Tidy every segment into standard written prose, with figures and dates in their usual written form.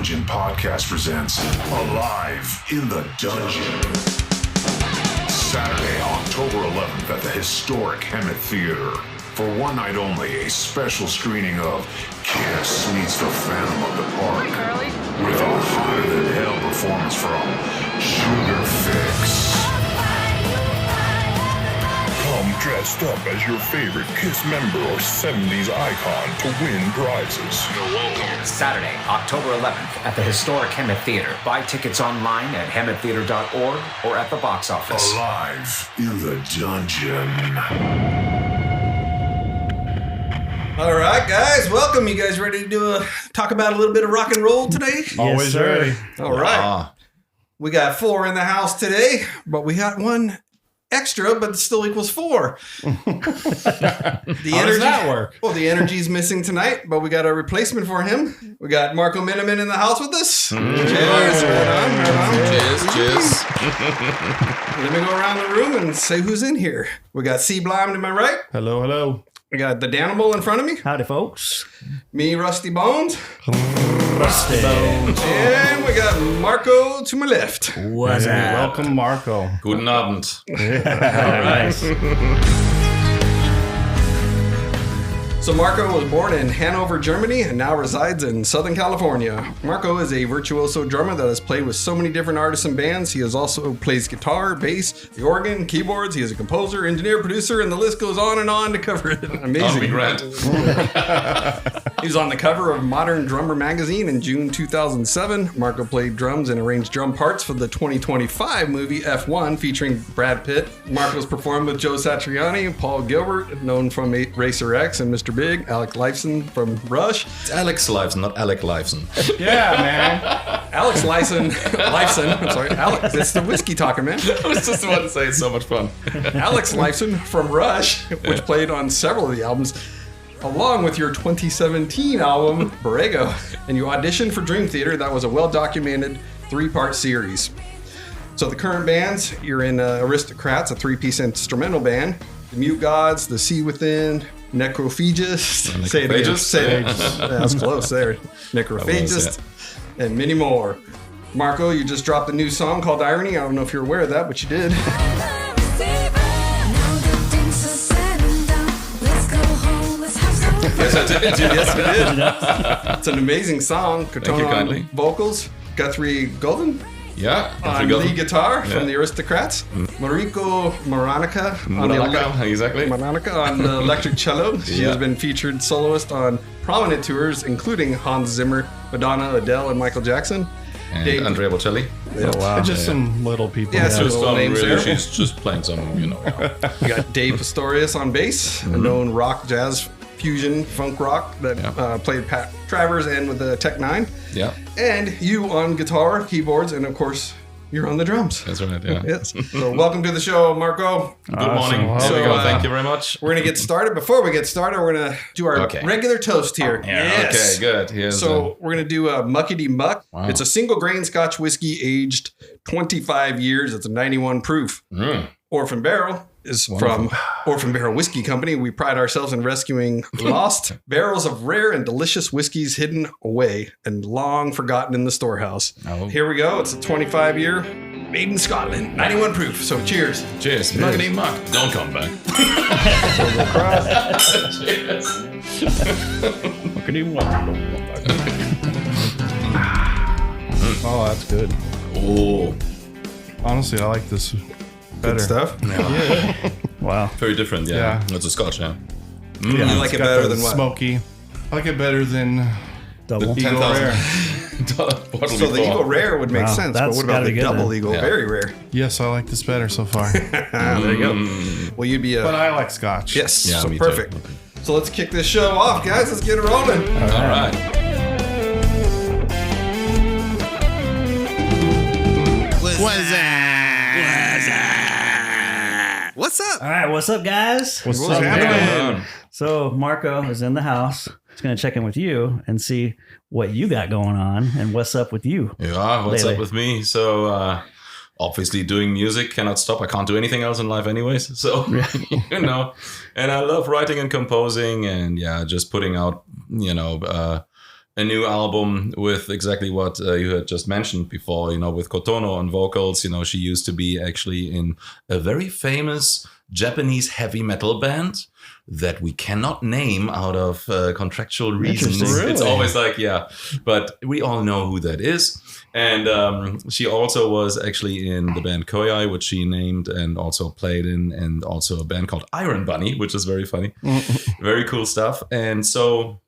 Dungeon podcast presents Alive in the Dungeon. Saturday, October 11th at the historic Hemet Theater. For one night only, a special screening of Kiss Meets the Phantom of the Park. With a hotter-than-hell performance from Sugar Fix. Come dressed up as your favorite Kiss member or 70s icon to win prizes. You're welcome. Saturday, October 11th at the historic Hemet Theater. Buy tickets online at hemettheater.org or at the box office. Alive in the Dungeon. All right, guys, welcome. You guys ready to talk about a little bit of rock and roll today? Always ready. All right. We got 4 in the house today, but we got 1 extra, but it still equals 4. How does that work? Well, the energy's missing tonight, but we got a replacement for him. We got Marco Minnemann in the house with us. Cheers. Cheers. Let me go around the room and say who's in here. We got C. Blind to my right. Hello, hello. We got the Danimal in front of me. Howdy, folks. Me, Rusty Bones. Rusty Bones. And we got Marco to my left. What's up? Welcome, Marco. Guten Abend. Nice. So Marco was born in Hanover, Germany, and now resides in Southern California. Marco is a virtuoso drummer that has played with so many different artists and bands. He also plays guitar, bass, the organ, keyboards. He is a composer, engineer, producer, and the list goes on to cover it. Amazing. That'll be great. He was on the cover of Modern Drummer magazine in June 2007. Marco played drums and arranged drum parts for the 2025 movie F1 featuring Brad Pitt. Marco's performed with Joe Satriani, Paul Gilbert, known from Racer X and Mr. Big, Alec Lifeson from Rush. It's Alex Lifeson, not Alec Lifeson. Yeah, man. Alex Lifeson, I'm sorry, Alex, it's the whiskey talker, man. I was just about to say it's so much fun. Alex Lifeson from Rush, which played on several of the albums, along with your 2017 album, Borrego. And you auditioned for Dream Theater. That was a well-documented 3-part series. So the current bands, you're in Aristocrats, a 3-piece instrumental band, the Mute Gods, the Sea Within, Necrophagist. Say it again. Say it. That's close there. Necrophagist. And many more. Marco, you just dropped a new song called Irony. I don't know if you're aware of that, but you did. Yes, I did. Yes, you did. It's an amazing song. Thank you kindly. Vocals. Guthrie Golden Yeah. on lead guitar from the Aristocrats. Mariko Moranica on the electric cello. She has been featured soloist on prominent tours, including Hans Zimmer, Madonna, Adele, and Michael Jackson. And Andrea Bocelli. Oh, wow. Just some little people. Yeah, some Just little names there. she's just playing some, We got Dave Pistorius on bass, a known rock, jazz, fusion, funk rock that played Pat Travers and with the Tech 9. Yeah. And you on guitar, keyboards, and of course, you're on the drums. That's right, yeah. Yes. So welcome to the show, Marco. Good morning. So, There we go. Thank you very much. We're going to get started. Before we get started, we're going to do our regular toast here. Yes. Okay, good. Here's So we're going to do a Muckety Muck. Wow. It's a single grain Scotch whiskey aged 25 years. It's a 91 proof. Orphan Barrel is from Orphan Barrel Whiskey Company. We pride ourselves in rescuing lost barrels of rare and delicious whiskeys hidden away and long forgotten in the storehouse. Here we go. It's a 25-year made in Scotland, 91 proof. So cheers. Cheers. Muckety Muck. Don't come back. Cheers. Oh, that's good. Oh, Honestly, I like this better. Good stuff. Yeah. Wow. very different, yeah. It's a Scotch, yeah. You like It's it got better the than what? Smoky. I like it better than Double. Eagle Rare. $10,000 So the Eagle Rare would make Wow, sense, but that's what about gotta the be good double then. Eagle? Yeah. Very rare. Yes, I like this better so far. There you go. Well, you'd be a... But I like Scotch. Yes, Yeah, so me too. perfect. So let's kick this show off, guys. Let's get it rolling. All right. What's up? All right, what's up, guys? What's What's up, happening? man? So Marco is in the house. He's going to check in with you and see what you got going on and what's up with you. Yeah, what's lately. up with me? So, obviously doing music, cannot stop. I can't do anything else in life anyways. So, you know, and I love writing and composing and just putting out, a new album with exactly what you had just mentioned before, with Kotono on vocals. She used to be actually in a very famous Japanese heavy metal band that we cannot name out of contractual reasons. Really? It's always like, but we all know who that is. And she also was actually in the band Koyai, which she named and also played in, and also a band called Iron Bunny, which is very funny. Very cool stuff. And so,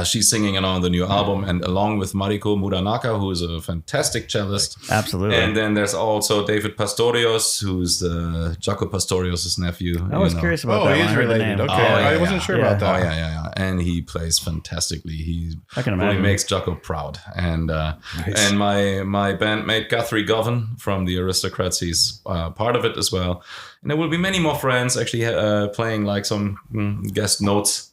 she's singing on the new album, and along with Mariko Muranaka, who is a fantastic cellist. Absolutely. And then there's also David Pastorius, who's Jaco Pastorius' nephew. I was curious about that. He when is I heard the related. name. Okay, I wasn't sure about that. Yeah. And he plays fantastically. He I can really imagine. makes Jaco proud. And and my bandmate Guthrie Govan from the Aristocrats, he's part of it as well. And there will be many more friends actually playing like some guest notes,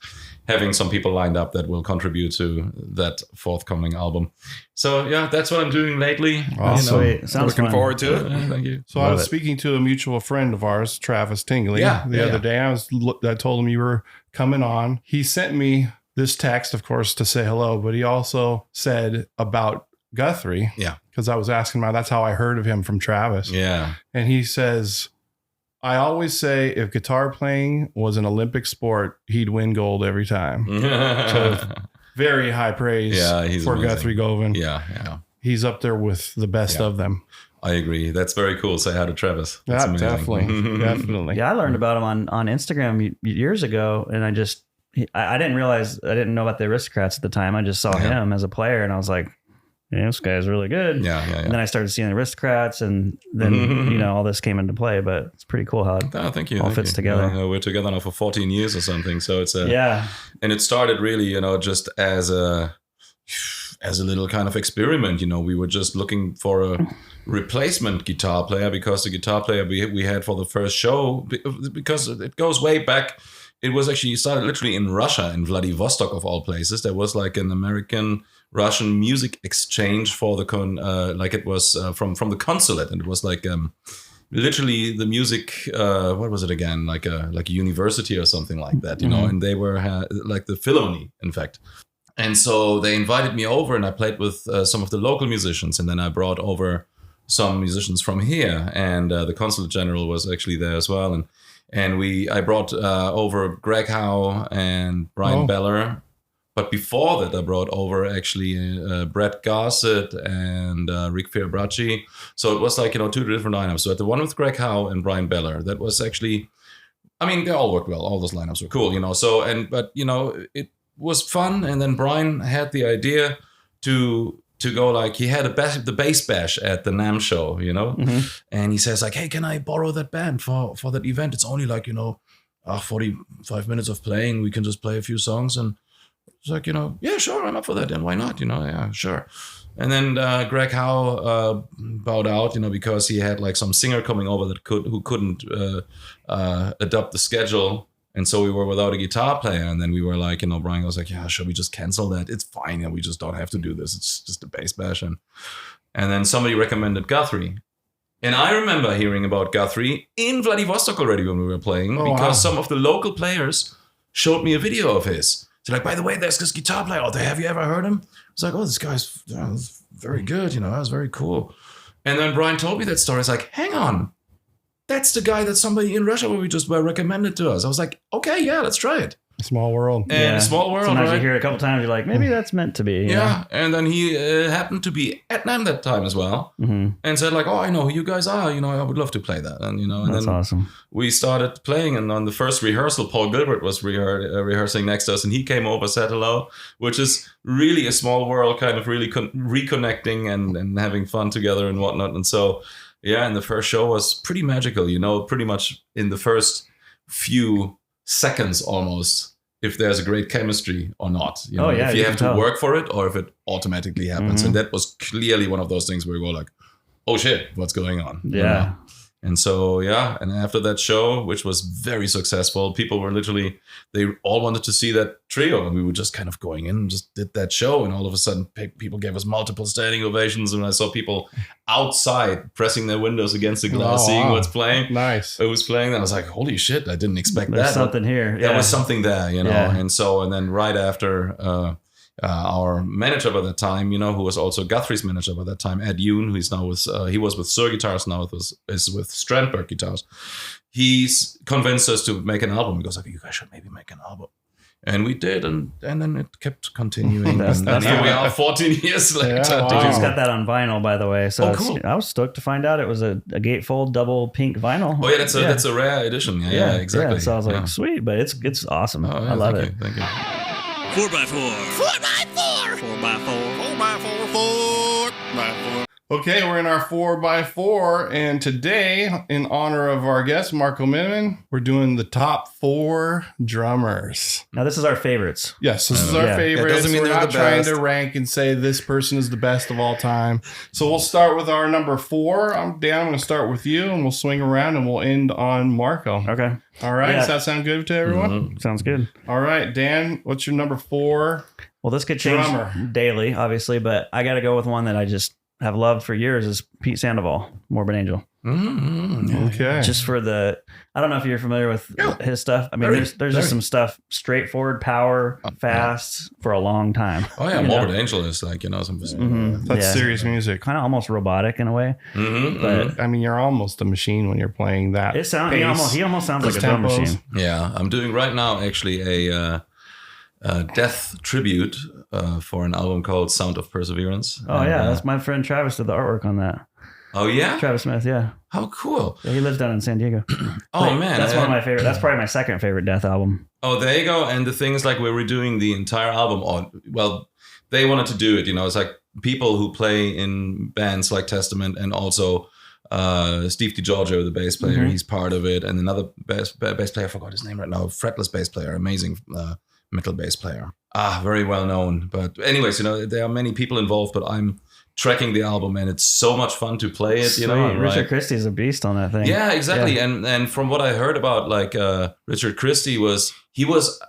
having some people lined up that will contribute to that forthcoming album. So that's what I'm doing lately. Sweet. Sounds Looking fun. forward to it. Thank you. So I was speaking to a mutual friend of ours, Travis Tingley, the other day. I told him you were coming on. He sent me this text, of course, to say hello, but he also said about Guthrie. Yeah. Because I was asking him, that's how I heard of him from Travis. Yeah. And he says, I always say if guitar playing was an Olympic sport, he'd win gold every time. So very high praise he's for amazing. Guthrie Govan. Yeah. He's up there with the best of them. I agree. That's very cool. Say hi to Travis. That's amazing. Definitely. Yeah, I learned about him on Instagram years ago, and I didn't realize, I didn't know about the Aristocrats at the time. I just saw him as a player, and I was like, this guy's really good. Yeah. And then I started seeing the Aristocrats, and then all this came into play. But it's pretty cool how it thank you. all fits together. We're together now for 14 years or something. So it's and it started really, just as a little kind of experiment. We were just looking for a replacement guitar player, because the guitar player we had for the first show, because it goes way back. It was actually started literally in Russia, in Vladivostok of all places. There was like an American-Russian music exchange for the it was from the consulate, and it was like literally the music. What was it again? Like a university or something like that, And they were like the Philharmonie, in fact. And so they invited me over, and I played with some of the local musicians, and then I brought over some musicians from here, and the consulate general was actually there as well, and I brought over Greg Howe and Brian Beller, but before that I brought over actually Brett Gossett and Rick Fiorabracci. So it was like two different lineups. So at the one with Greg Howe and Brian Beller, that was actually, they all worked well. All those lineups were cool, So but it was fun. And then Brian had the idea to go, like, he had the bass bash at the NAMM show, and he says like, hey, can I borrow that band for that event? It's only like 45 minutes of playing. We can just play a few songs. And it's like, yeah, sure, I'm up for that. And why not? Yeah, sure. And then Greg Howe bowed out, because he had like some singer coming over who couldn't adopt the schedule. And so we were without a guitar player. And then we were like, Brian was like, yeah, should we just cancel that? It's fine. We just don't have to do this. It's just a bass bash. And then somebody recommended Guthrie. And I remember hearing about Guthrie in Vladivostok already when we were playing, because some of the local players showed me a video of his. So like, by the way, there's this guitar player out there. Have you ever heard him? I was like, oh, this guy's very good. That was very cool. And then Brian told me that story. It's like, hang on. That's the guy that somebody in Russia where we just were recommended to us. I was like, okay, yeah, let's try it. Small world. And small world, Sometimes right? you hear it a couple times, you're like, maybe that's meant to be. Yeah. And then he happened to be at NAMM that time as well. Mm-hmm. And said like, oh, I know who you guys are. I would love to play that. And, and That's then awesome. we started playing. And on the first rehearsal, Paul Gilbert was rehearsing next to us. And he came over, said hello, which is really a small world, kind of really reconnecting and having fun together and whatnot. And so, yeah, and the first show was pretty magical, pretty much in the first few seconds almost, if there's a great chemistry or not. If you have to work for it or if it automatically happens. And that was clearly one of those things where you go like, oh shit, what's going on? Yeah. And so, and after that show, which was very successful, people were literally, they all wanted to see that trio. And we were just kind of going in and just did that show. And all of a sudden, people gave us multiple standing ovations. And I saw people outside pressing their windows against the glass, seeing what's playing. Nice. It was playing. And I was like, holy shit, I didn't expect There's that. something here. There was something there, Yeah. And then right after, our manager by that time, who was also Guthrie's manager by that time, Ed Yoon, who's now he was with Sir Guitars, now is with Strandberg Guitars. He's convinced us to make an album. He goes like, you guys should maybe make an album. And we did, and then it kept continuing. and here we are 14 years later. Yeah, wow. I just got that on vinyl, by the way. So cool. I was stoked to find out it was a gatefold double pink vinyl. Oh, yeah, that's a rare edition. Yeah, exactly. Yeah, so I was like, sweet, but it's awesome. I love it. Thank you. 4x4. 4x4. 4x4. 4x4. 4x4. Okay, we're in our 4x4, and today, in honor of our guest, Marco Minnemann, we're doing the top 4 drummers. Now, this is our favorites. Yes, this is our favorites. It doesn't mean we're they're not the trying best. to rank and say this person is the best of all time. So we'll start with our number 4. Dan, I'm going to start with you, and we'll swing around, and we'll end on Marco. Okay. All right, does that sound good to everyone? Mm-hmm. Sounds good. All right, Dan, what's your number 4? Well, this could change daily, obviously, but I got to go with one that I just have loved for years is Pete Sandoval, Morbid Angel. Okay. Just for I don't know if you're familiar with his stuff. I mean, there's just some stuff, straightforward, power, fast for a long time. Oh yeah, Morbid Angel is like, some that's serious music. Kind of almost robotic in a way. But I mean, you're almost a machine when you're playing that. He almost sounds like a drum machine. Yeah, I'm doing right now actually a death tribute for an album called Sound of Perseverance. Oh, yeah. That's my friend Travis did the artwork on that. Oh, yeah? Travis Smith, yeah. How cool. Yeah, he lives down in San Diego. Oh, man. That's one of my favorite. That's probably my second favorite Death album. Oh, there you go. And the thing is, like, we're redoing the entire album. Well, they wanted to do it, It's like people who play in bands like Testament, and also Steve DiGiorgio, the bass player, he's part of it. And another bass player, I forgot his name right now, fretless bass player, amazing metal bass player. Very well known. But anyways, there are many people involved, but I'm tracking the album, and it's so much fun to play it. Richard Christie's a beast on that thing. Yeah, exactly. Yeah. And from what I heard about, like Richard Christie he was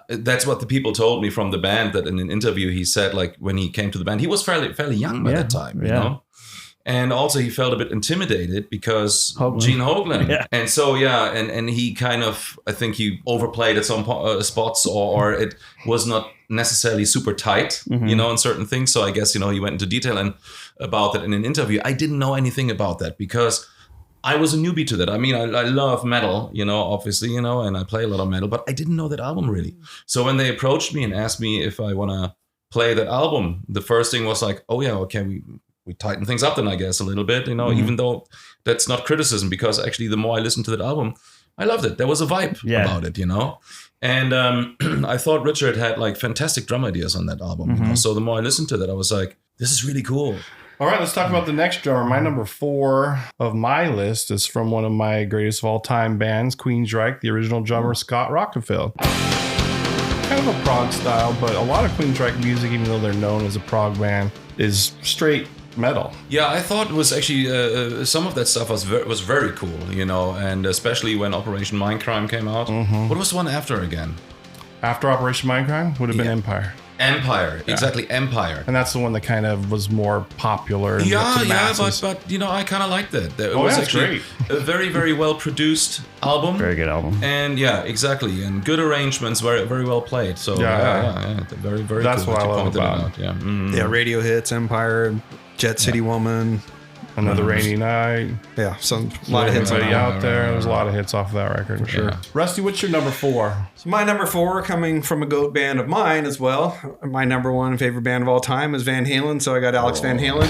that's what the people told me from the band, that in an interview he said, like, when he came to the band, he was fairly young by that time, you know. And also he felt a bit intimidated because Gene Hoglan. Yeah. And so, and he kind of, I think he overplayed at some spots, or it was not necessarily super tight, in certain things. So I guess, he went into detail and about that in an interview. I didn't know anything about that because I was a newbie to that. I mean, I love metal, obviously, and I play a lot of metal, but I didn't know that album really. So when they approached me and asked me if I want to play that album, the first thing was like, oh yeah, okay, we tighten things up then, I guess, a little bit, even though that's not criticism, because actually the more I listened to that album, I loved it. There was a vibe about it, And I thought Richard had like fantastic drum ideas on that album. So the more I listened to that, I was like, this is really cool. All right, let's talk about the next drummer. My number 4 of my list is from one of my greatest of all time bands, Queensryche, the original drummer, Scott Rockenfield. Kind of a prog style, but a lot of Queensryche music, even though they're known as a prog band, is straight metal. Yeah, I thought it was actually some of that stuff was very cool, and especially when Operation Mindcrime came out. What was the one after again? After Operation Mindcrime would have been Empire. Empire, exactly, Empire. And that's the one that kind of was more popular. Yeah, but I kind of liked that. It was actually great. A very, very well produced album. Very good album. And yeah, exactly, and good arrangements, very, very well played. So yeah. Very, very. That's cool what that I love about it. Yeah, radio hits, Empire, Jet City Woman. Another Rainy Night. Yeah, a lot of hits out there. There's a lot of hits off of that record for sure. Rusty, what's your number 4? So my number 4, coming from a GOAT band of mine as well. My number 1 favorite band of all time is Van Halen, so I got Alex Van Halen.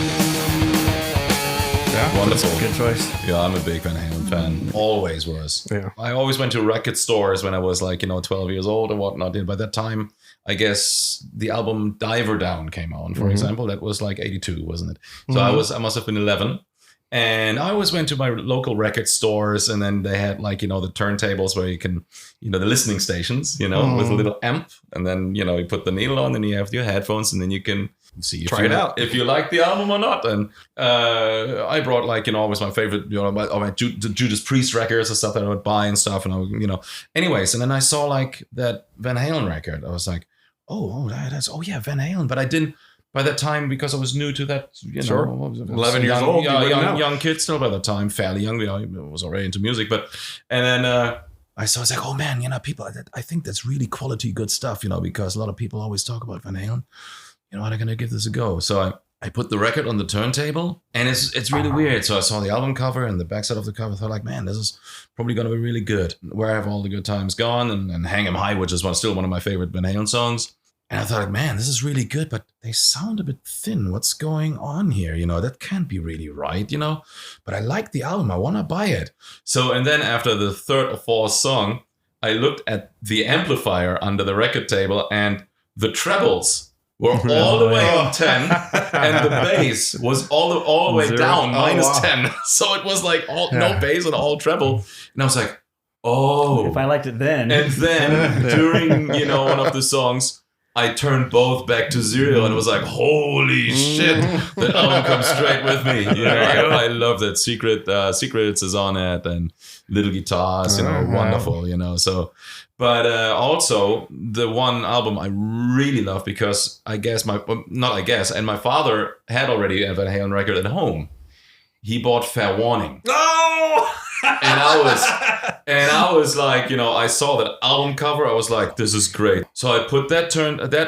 Yeah, wonderful. Good choice. Yeah, I'm a big Van Halen fan. Always was. Yeah. I always went to record stores when I was like, 12 years old or whatnot. And by that time, I guess the album Diver Down came out, for example. That was like 82, wasn't it? So I must have been 11. And I always went to my local record stores, and then they had like, the turntables where you can, the listening stations, with a little amp. And then, you put the needle on and you have your headphones, and then you can see if you like the album or not. And I brought like, always my favorite, my Judas Priest records and stuff that I would buy and stuff. And anyways. And then I saw like that Van Halen record. I was like, yeah, Van Halen. But I didn't. By that time, because I was new to that, 11 years old, young kid still by that time, fairly young. I was already into music, and then I saw, it's like, oh man, people, I think that's really quality good stuff, because a lot of people always talk about Van Halen. I'm going to give this a go. So I put the record on the turntable, and it's really weird. So I saw the album cover and the backside of the cover. I thought, like, man, this is probably going to be really good. Where Have All the Good Times Gone, and Hang 'em High, which is still one of my favorite Van Halen songs. And I thought, like, man, this is really good, but they sound a bit thin. What's going on here? That can't be really right, But I like the album. I want to buy it. So, and then after the third or fourth song, I looked at the amplifier under the record table, and the trebles were all the way on 10, and the bass was all the way down, minus 10. So it was like no bass and all treble. And I was like, oh. If I liked it then. And then during, one of the songs, I turned both back to 0 and was like, holy shit, the album comes straight with me. I love that. Secrets is on it, and little guitars, wonderful, so. But also the one album I really love, because and my father had already a Van Halen record at home. He bought Fair Warning. Oh! And I was like, I saw that album cover. I was like, this is great. So I put that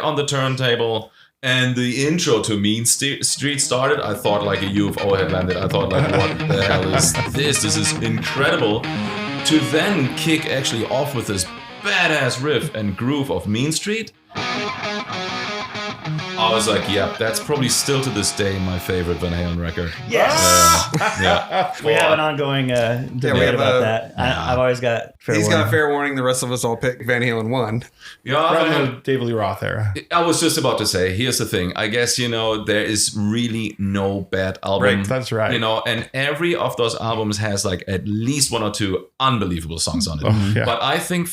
on the turntable, and the intro to Mean Street started. I thought like a UFO had landed. I thought like, what the hell is this? This is incredible. To then kick actually off with this badass riff and groove of Mean Street. I was like, yeah, that's probably still to this day my favorite Van Halen record. Yes! Yeah. We have an ongoing debate about that. I've always got Fair Warning. He's got Fair Warning. The rest of us all pick Van Halen 1. From David Lee Roth era. I was just about to say, here's the thing. I guess, there is really no bad album. Right, that's right. And every of those albums has like at least 1 or 2 unbelievable songs on it. Oh, yeah. But I think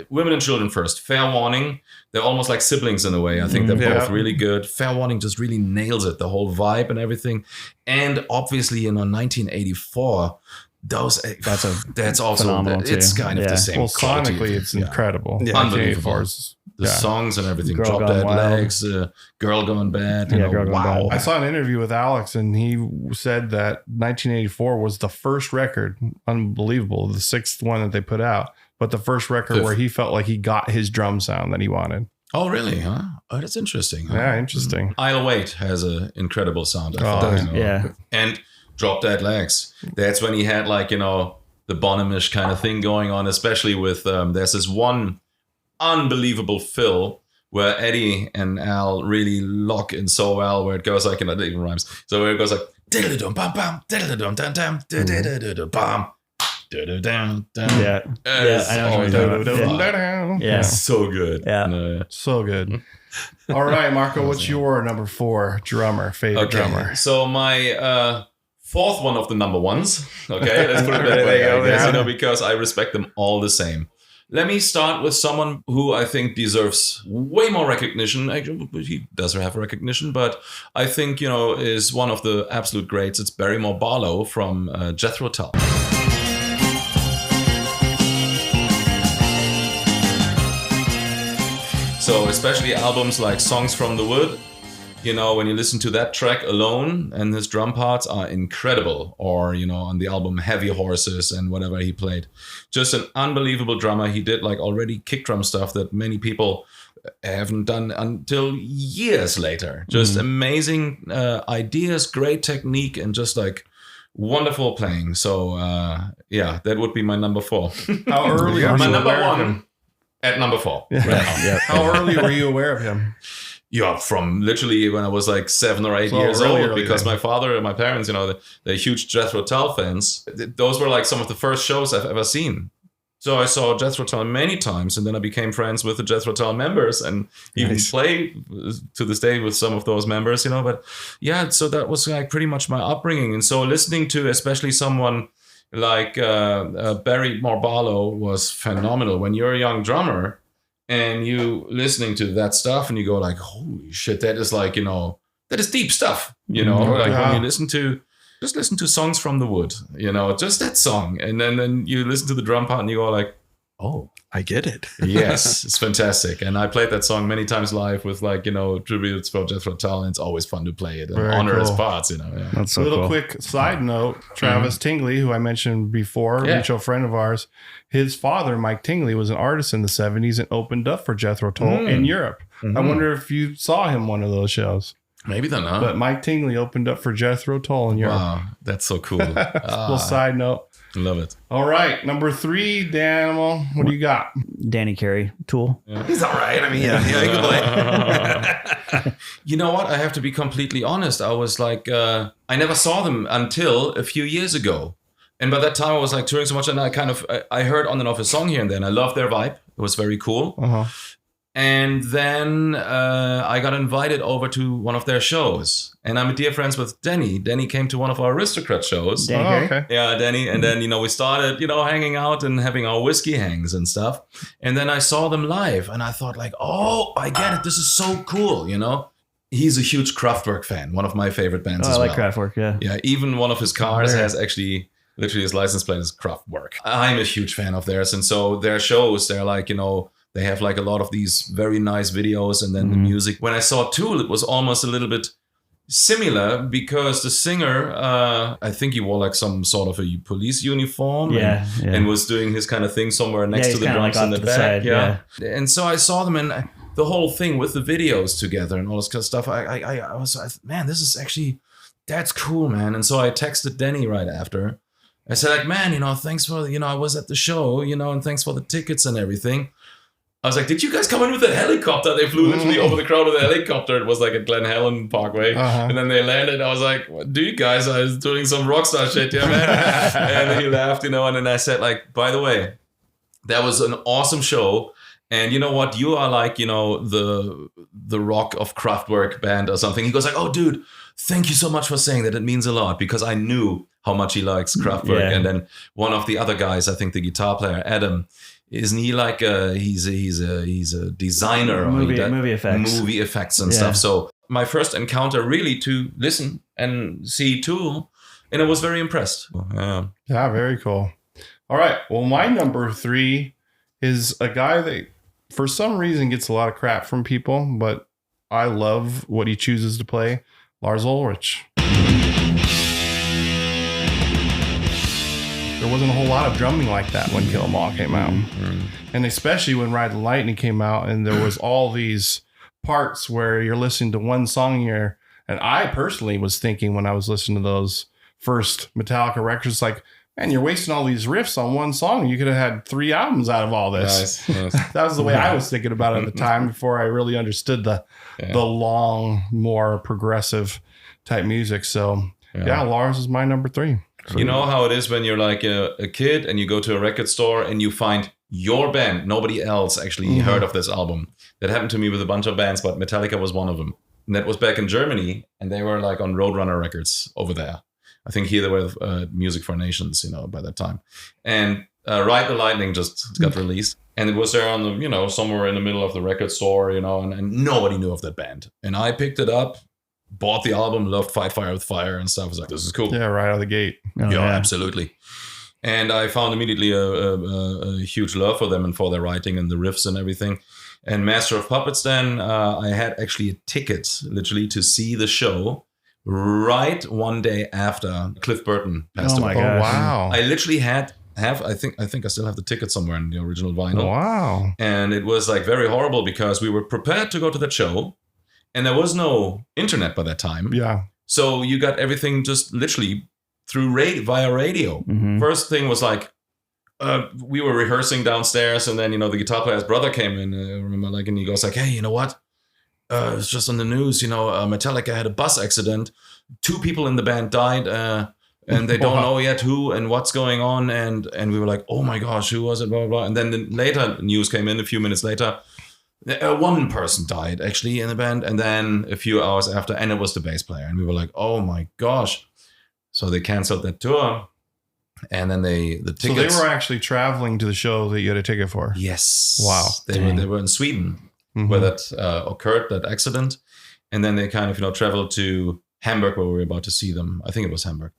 Women and Children first. Fair Warning, they're almost like siblings in a way. I think they're both really good. Fair Warning just really nails it, the whole vibe and everything. And obviously, 1984, that's also phenomenal it's too. kind of the same. Well, quality. sonically, it's incredible. Yeah. Unbelievable. The songs and everything. Girl Drop Gone Dead Wild. Legs, Girl Gone Bad. Girl Gone wow. Bad. I saw an interview with Alex, and he said that 1984 was the first record, unbelievable, the 6th one that they put out, but the first record where he felt like he got his drum sound that he wanted. Oh, really? Huh? Oh, that's interesting. Huh? Yeah, interesting. I'll Wait has an incredible sound. I Oh, thought, yeah. And Drop Dead Legs. That's when he had like, the Bonhamish kind of thing going on, especially with, there's this one unbelievable fill where Eddie and Al really lock in so well, where it goes like, it even rhymes. So where it goes like, diddle-dum, bam, bam, diddle-dum, dum, dum, diddle-dum, bam. Yeah. I know what you're talking about. Yeah. So good. Yeah. So good. All right, Marco, what's your number 4 favorite drummer? So my fourth one of the number ones. Okay, let's put it that way. I guess, because I respect them all the same. Let me start with someone who I think deserves way more recognition. Actually, he does have recognition, but I think, is one of the absolute greats. It's Barrymore Barlow from Jethro Tull. So especially albums like Songs from the Wood, when you listen to that track alone, and his drum parts are incredible, or, on the album Heavy Horses and whatever he played. Just an unbelievable drummer. He did like already kick drum stuff that many people haven't done until years later. Just amazing ideas, great technique, and just like wonderful playing. So that would be my number 4. How early are my you number aware of 1 him? at number 4. Right now. Yeah. How early were you aware of him? Yeah, from literally when I was like 7 or 8 years old, because my father and my parents, they're huge Jethro Tull fans. Those were like some of the first shows I've ever seen. So I saw Jethro Tull many times, and then I became friends with the Jethro Tull members, and even play to this day with some of those members, But yeah, so that was like pretty much my upbringing. And so listening to especially someone like Barrymore Barlow was phenomenal. When you're a young drummer and you listening to that stuff and you go like, holy shit, that is like, that is deep stuff, like when you listen to Songs from the Wood, just that song. And then you listen to the drum part and you go like, Oh, I get it. yes, it's fantastic. And I played that song many times live with tributes for Jethro Tull, and it's always fun to play it and honor his parts, Yeah. That's so Little cool. quick side note, Travis Tingley, who I mentioned before, a mutual friend of ours, his father, Mike Tingley, was an artist in the 70s and opened up for Jethro Tull in Europe. I wonder if you saw him one of those shows. Maybe then, huh? But Mike Tingley opened up for Jethro Tull in Europe. Wow, that's so cool. Little side note. Love it. All right, number 3, Danimal. What do you got? Danny Carey, Tool. He's all right. I mean, he can play. You know what? I have to be completely honest. I was like, I never saw them until a few years ago. And by that time, I was like touring so much, and I heard on and off a song here and there, and I loved their vibe. It was very cool. Uh-huh. And then I got invited over to one of their shows. And I'm dear friends with Denny. Denny came to one of our Aristocrats shows. Danny Carey? Okay. Yeah, Denny. And then, we started, hanging out and having our whiskey hangs and stuff. And then I saw them live and I thought like, oh, I get it. This is so cool, He's a huge Kraftwerk fan, one of my favorite bands as well. I like Kraftwerk, yeah. Yeah, even one of his cars has actually, literally his license plate is Kraftwerk. I'm a huge fan of theirs. And so their shows, they're like, they have like a lot of these very nice videos and then the music. When I saw Tool, it was almost a little bit similar because the singer, I think he wore like some sort of a police uniform and was doing his kind of thing somewhere next to the drums in the back. Side, yeah. And so I saw them and the whole thing with the videos together and all this kind of stuff. I was, man, this is actually, that's cool, man. And so I texted Denny right after. I said like, man, thanks for, I was at the show, and thanks for the tickets and everything. I was like, did you guys come in with a helicopter? They flew literally over the crowd with a helicopter. It was like at Glen Helen Parkway. And then they landed. I was like, what do you guys? I was doing some rockstar shit, yeah, man. And then he laughed, and then I said like, by the way, that was an awesome show. And you know what? You are like, the rock of Kraftwerk band or something. He goes like, oh, dude, thank you so much for saying that. It means a lot because I knew how much he likes Kraftwerk. Yeah. And then one of the other guys, I think the guitar player, Adam, isn't he like he's a designer movie effects and stuff. So my first encounter really to listen and see Tool, and I was very impressed. Yeah, very cool. All right, well, my number 3 is a guy that for some reason gets a lot of crap from people, but I love what he chooses to play. Lars Ulrich. There wasn't a whole lot of drumming like that when Kill 'Em All came out. And especially when Ride the Lightning came out and there was all these parts where you're listening to one song here. And I personally was thinking when I was listening to those first Metallica records, like, man, you're wasting all these riffs on one song. You could have had 3 albums out of all this. Nice. That was the way I was thinking about it at the time before I really understood the long, more progressive type music. So Lars is my number 3. You know how it is when you're like a kid and you go to a record store and you find your band. Nobody else actually heard of this album. That happened to me with a bunch of bands, but Metallica was one of them. And that was back in Germany, and they were like on Roadrunner Records over there. I think here they were Music for Nations, by that time. And Ride the Lightning just got released. And it was there on the, somewhere in the middle of the record store, and nobody knew of that band. And I picked it up, bought the album, loved Fight Fire with Fire and stuff. I was like, this is cool. Yeah, right out of the gate. Absolutely. And I found immediately a huge love for them and for their writing and the riffs and everything. And Master of Puppets, then I had actually a ticket literally to see the show right one day after Cliff Burton passed away. Oh, wow. I literally have I think I still have the ticket somewhere in the original vinyl. Wow. And it was like very horrible because we were prepared to go to that show and there was no internet by that time. Yeah. So you got everything just literally through via radio. First thing was like, we were rehearsing downstairs and then, the guitar player's brother came in, I remember, and he goes like, hey, you know what? It's just on the news, Metallica had a bus accident. 2 people in the band died, and they don't know yet who and what's going on. And we were like, oh my gosh, who was it? Blah, blah, blah. And then the later news came in a few minutes later. 1 person died actually in the band. And then a few hours after, and it was the bass player. And we were like, oh my gosh. So they canceled that tour. And then the tickets. So they were actually traveling to the show that you had a ticket for? Yes. Wow. They were in Sweden where that occurred, that accident. And then they kind of, traveled to Hamburg where we were about to see them. I think it was Hamburg.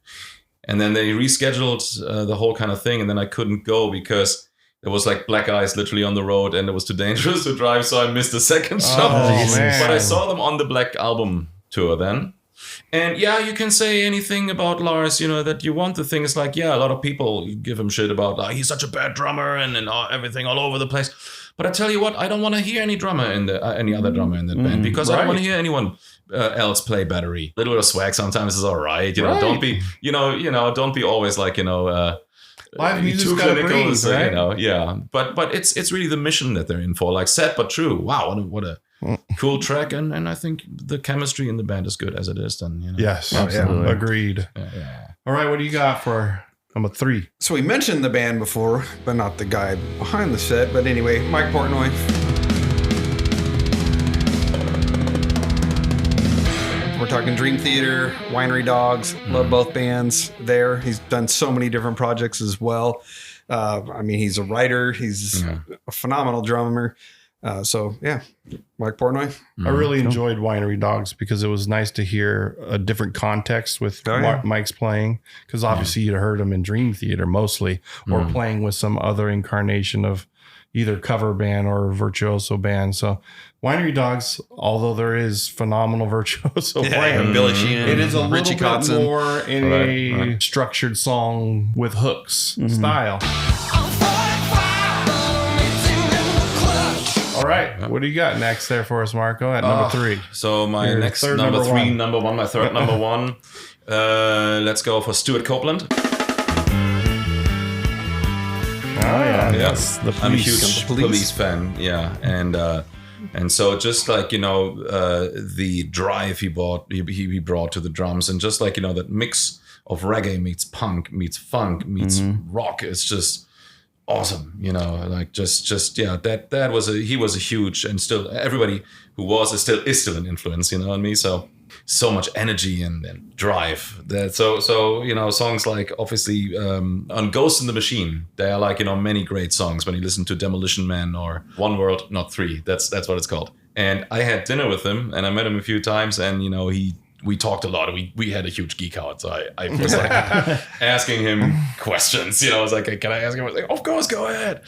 And then they rescheduled the whole kind of thing. And then I couldn't go because it was like black ice literally on the road, and it was too dangerous to drive, so I missed the second show. Man. But I saw them on the Black Album tour then. And yeah, you can say anything about Lars, that you want. The thing is like, a lot of people give him shit about, he's such a bad drummer and everything all over the place. But I tell you what, I don't want to hear any drummer in any other drummer in that band, because I don't want to hear anyone else play battery. A little bit of swag sometimes is all right. Don't be, don't be always like, live music's gotta breathe, right? Yeah. But it's really the mission that they're in for. Like, sad but true. Wow, what a cool track, and I think the chemistry in the band is good as it is. Then yes, absolutely, agreed. Yeah. All right, what do you got for number 3? So we mentioned the band before, but not the guy behind the set. But anyway, Mike Portnoy. We're talking Dream Theater, Winery Dogs. Love both bands there. He's done so many different projects as well. He's a writer. He's a phenomenal drummer. Mike Portnoy. I really enjoyed Winery Dogs because it was nice to hear a different context with Mike's playing, because obviously you'd heard him in Dream Theater mostly, or playing with some other incarnation of either cover band or virtuoso band. So Winery Dogs, although there is phenomenal virtuoso playing, Billy Sheehan, it is a Richie little bit Kotzen. more in a structured song with hooks style. All right, what do you got next there for us, Marco, at number 3? So my next number 3, number 1, my third number 1. Let's go for Stuart Copeland. Yes, I'm a huge Police fan. Yeah, and so just like the drive he brought to the drums, and just like that mix of reggae meets punk meets funk meets rock is just awesome, like just that was he was a huge, and still everybody who was is still an influence, on me. So much energy and drive. That so songs like obviously on Ghost in the Machine, they are like many great songs when you listen to Demolition Man or One World Not Three. That's what it's called. And I had dinner with him, and I met him a few times, and we talked a lot. We had a huge geek out. So I was like asking him questions. I was like, hey, can I ask him? I was like, of course, go ahead.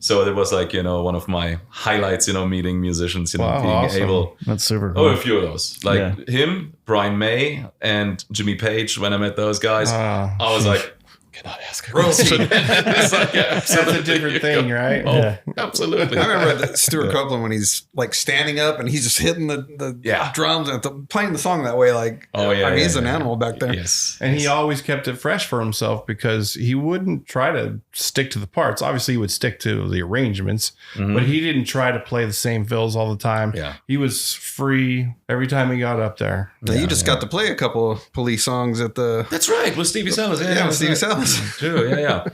So it was like, one of my highlights, meeting musicians, being awesome. able. That's super cool. Oh, a few of those. Like him, Brian May, and Jimmy Page. When I met those guys, I was like, can I ask a question? It's like, that's a different thing, right? Oh, absolutely. I remember Stuart Copeland when he's like standing up and he's just hitting the drums and playing the song that way. Like, he's an animal back there. Yes. And he always kept it fresh for himself because he wouldn't try to stick to the parts. Obviously, he would stick to the arrangements, but he didn't try to play the same fills all the time. Yeah. He was free every time he got up there. Now, you just got to play a couple of Police songs at the... That's right, with Stevie Sellers. Yeah, with Stevie Sellers. True, yeah.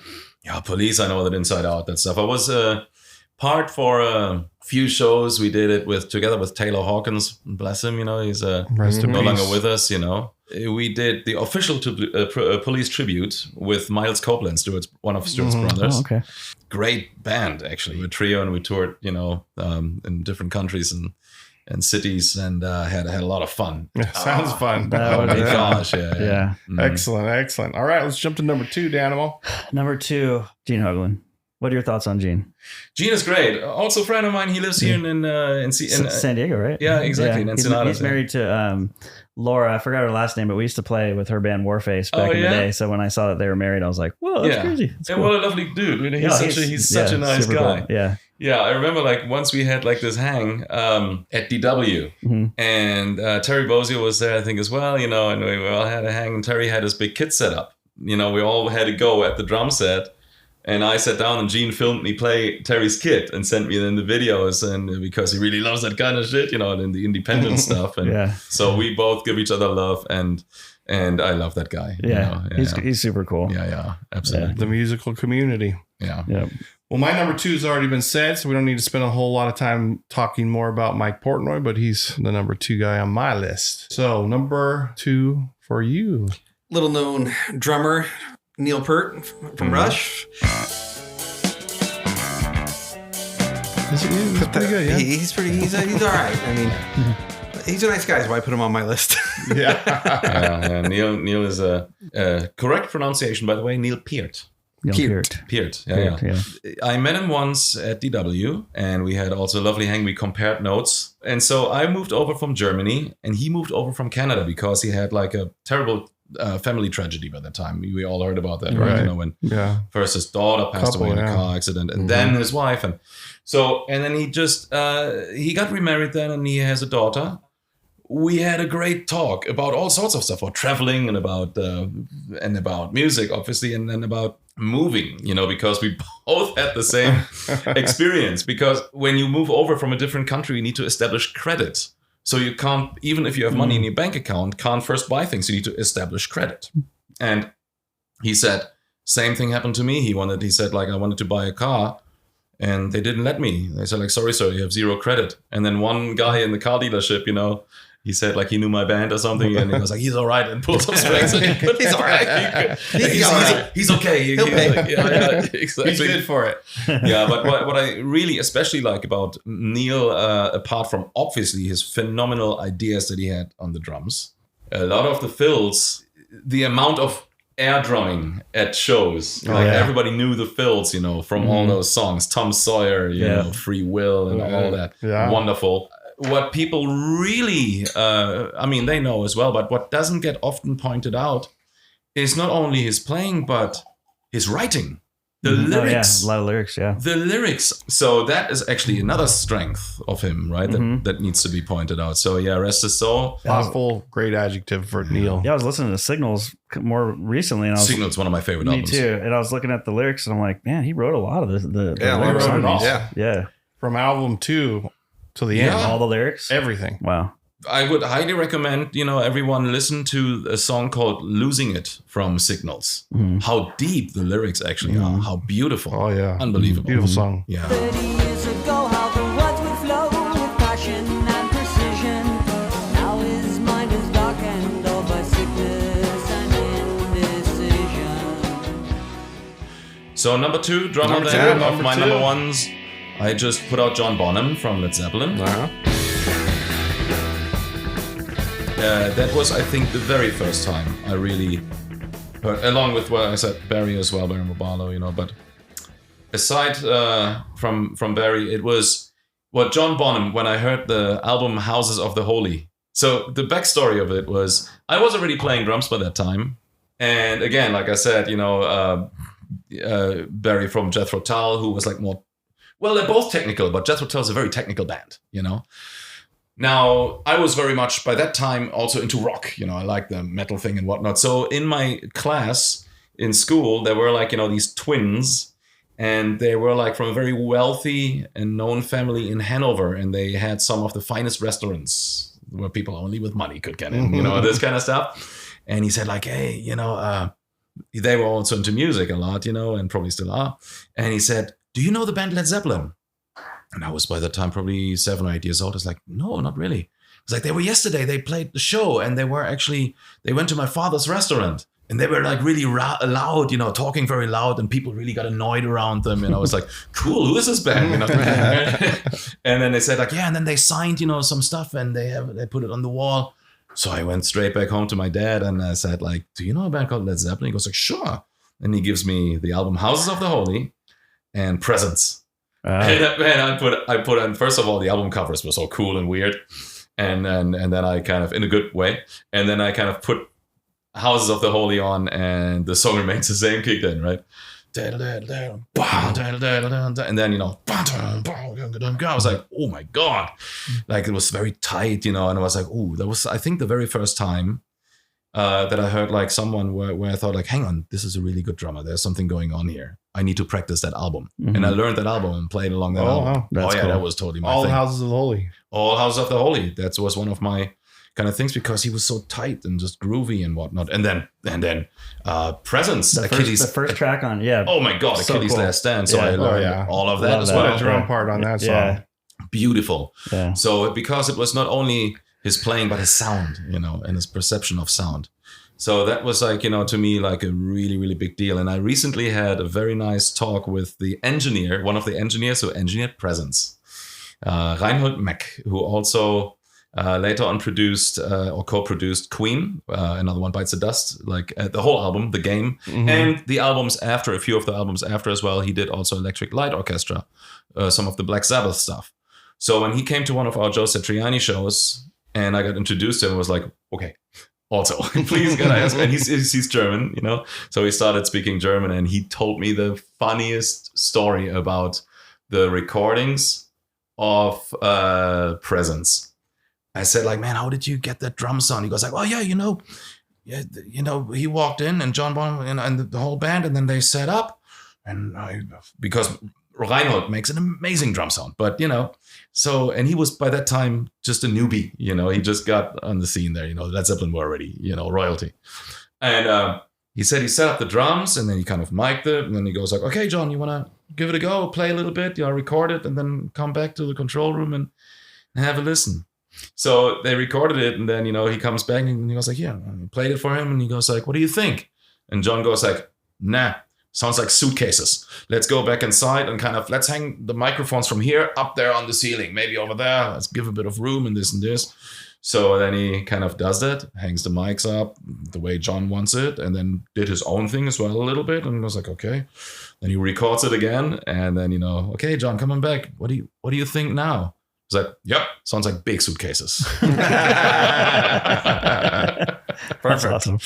Police, I know that inside out, that stuff. I was part for a few shows. We did it together with Taylor Hawkins. Bless him, he's no longer with us. We did the official Police tribute with Miles Copeland, one of Stuart's brothers. Oh, okay. Great band, actually. We're a trio, and we toured, in different countries and cities, and had a lot of fun. Sounds fun. Oh my gosh, yeah. Excellent. All right, let's jump to number 2, Danimal. Number 2, Gene Hoglan. What are your thoughts on Gene? Gene is great. Also a friend of mine. He lives here in San Diego, right? Yeah, exactly. Yeah. He's married to Laura. I forgot her last name, but we used to play with her band Warface back in the day. So when I saw that they were married, I was like, whoa, that's crazy. That's cool. What a lovely dude. He's such a nice guy. Cool. Yeah, I remember like once we had like this hang at DW, and Terry Bozier was there, I think, as well, and we all had a hang, and Terry had his big kit set up. We all had to go at the drum set, and I sat down and Gene filmed me play Terry's kit and sent me then the videos, and because he really loves that kind of shit, and the independent stuff. And so we both give each other love, and I love that guy. He's super cool. Yeah, absolutely. The musical community. Yeah. Well, my number 2 has already been said, so we don't need to spend a whole lot of time talking more about Mike Portnoy, but he's the number 2 guy on my list. So number 2 for you. Little known drummer, Neil Peart from Rush. He's pretty good, yeah. He's all right. I mean, he's a nice guy, so I put him on my list. Yeah. Neil is a correct pronunciation, by the way, Neil Peart. Peart. Yeah. I met him once at DW, and we had also a lovely hang. We compared notes. And so I moved over from Germany, and he moved over from Canada because he had like a terrible family tragedy by that time. We all heard about that, right? You know, when first his daughter passed away in a car accident, and then his wife. And then he just, he got remarried then, and he has a daughter. We had a great talk about all sorts of stuff, about traveling and about music, obviously, and then about moving, you know, because we both had the same experience. Because when you move over from a different country, you need to establish credit. So you can't, even if you have money in your bank account, can't first buy things. You need to establish credit. And he said, same thing happened to me. He said, like, I wanted to buy a car. And they didn't let me. They said, like, sorry, sir, you have zero credit. And then one guy in the car dealership, you know, he said, like, he knew my band or something. And he was like, he's all right. And pulled some strings. He's all right. He's okay. He'll pay. Exactly. He's good for it. Yeah, but what I really especially like about Neil, apart from obviously his phenomenal ideas that he had on the drums, a lot of the fills, the amount of air drumming at shows, everybody knew the fills, you know, from all those songs, Tom Sawyer, you know, Free Will and all that. Yeah. Wonderful. What people really, they know as well, but what doesn't get often pointed out is not only his playing, but his writing. The lyrics. A lot of lyrics, The lyrics. So that is actually another strength of him, right? That needs to be pointed out. So yeah, rest his soul. Powerful, great adjective for Neil. Yeah, I was listening to Signals more recently. And Signals, one of my favorite albums. Me too. And I was looking at the lyrics and I'm like, man, he wrote a lot of the lyrics on these. Yeah. From album 2 to the end. All the lyrics? Everything. Wow. I would highly recommend, you know, everyone listen to a song called Losing It from Signals. How deep the lyrics actually are. How beautiful. Oh, yeah. Unbelievable. Beautiful song. Yeah. 30 years ago, how the words would flow with passion and precision. Now his mind is darkened by sickness and indecision. So number 2, drummer then of my number ones. I just put out John Bonham from Led Zeppelin. That was, I think, the very first time I really heard, along with what I said, Barry as well, Barry Mobalo, you know. But aside from Barry, it was John Bonham, when I heard the album Houses of the Holy. So the backstory of it was I was already playing drums by that time. And again, like I said, you know, Barry from Jethro Tull, who was like more, well, they're both technical, but Jethro Tull is a very technical band, you know. Now, I was very much, by that time, also into rock. You know, I like the metal thing and whatnot. So in my class in school, there were like, you know, these twins. And they were like from a very wealthy and known family in Hanover. And they had some of the finest restaurants where people only with money could get in, you know, this kind of stuff. And he said like, hey, you know, they were also into music a lot, you know, and probably still are. And he said, do you know the band Led Zeppelin? And I was by that time probably 7 or 8 years old. I was like, no, not really. It's like, they were yesterday. They played the show and they went to my father's restaurant and they were like really loud, you know, talking very loud and people really got annoyed around them. And I was like, cool, who is this band? You know? And then they said like, yeah, and then they signed, you know, some stuff and they put it on the wall. So I went straight back home to my dad and I said like, do you know a band called Led Zeppelin? He goes like, sure. And he gives me the album Houses of the Holy and Presents. And I put on, first of all, the album covers were so cool and weird. And then I kind of, in a good way, and then I kind of put Houses of the Holy on and the song remains the same, kicked in, right? And then, you know, I was like, oh my God. Like it was very tight, you know, and I was like, oh, that was, I think, the very first time that I heard like someone where I thought like, hang on, this is a really good drummer. There's something going on here. I need to practice that album. And I learned that album and played along that album. Wow. Cool. That was totally my thing. All Houses of the Holy. All Houses of the Holy. That was one of my kind of things because he was so tight and just groovy and whatnot. And then Presents. The first track on, oh my God, so Achilles' cool. Last Stand. So I learned all of that as well. The drum part on that song. Yeah. Beautiful. Yeah. So because it was not only his playing, but his sound, you know, and his perception of sound. So that was like, you know, to me, like a really, really big deal. And I recently had a very nice talk with the engineer, one of the engineers who engineered Presents, Reinhold Mack, who also Later on produced or co-produced Queen, Another One Bites the Dust, like the whole album, The Game, and the albums after, a few of the albums after as well. He did also Electric Light Orchestra, some of the Black Sabbath stuff. So when he came to one of our Joe Satriani shows and I got introduced to him, I was like, okay, also, please can I ask? And he's German, you know? So he started speaking German and he told me the funniest story about the recordings of Presence. I said, like, man, how did you get that drum sound? He goes like, oh yeah, he walked in and John Bonham and the whole band, and then they set up, and because Reinhold makes an amazing drum sound, but so, and he was by that time just a newbie, he just got on the scene there, Led Zeppelin were already, royalty, and he said he set up the drums and then he kind of mic'd it, and then he goes like, okay, John, you want to give it a go, play a little bit, record it, and then come back to the control room and have a listen. So they recorded it, and then, he comes back and he goes like, yeah, I played it for him. And he goes like, what do you think? And John goes like, nah, sounds like suitcases. Let's go back inside and kind of, let's hang the microphones from here up there on the ceiling, maybe over there. Let's give a bit of room and this and this. So then he kind of does that, hangs the mics up the way John wants it, and then did his own thing as well a little bit. And I was like, okay. Then he records it again. And then, okay, John, coming back. What do you think now? It's like, yep, sounds like big suitcases. Perfect. That's awesome. I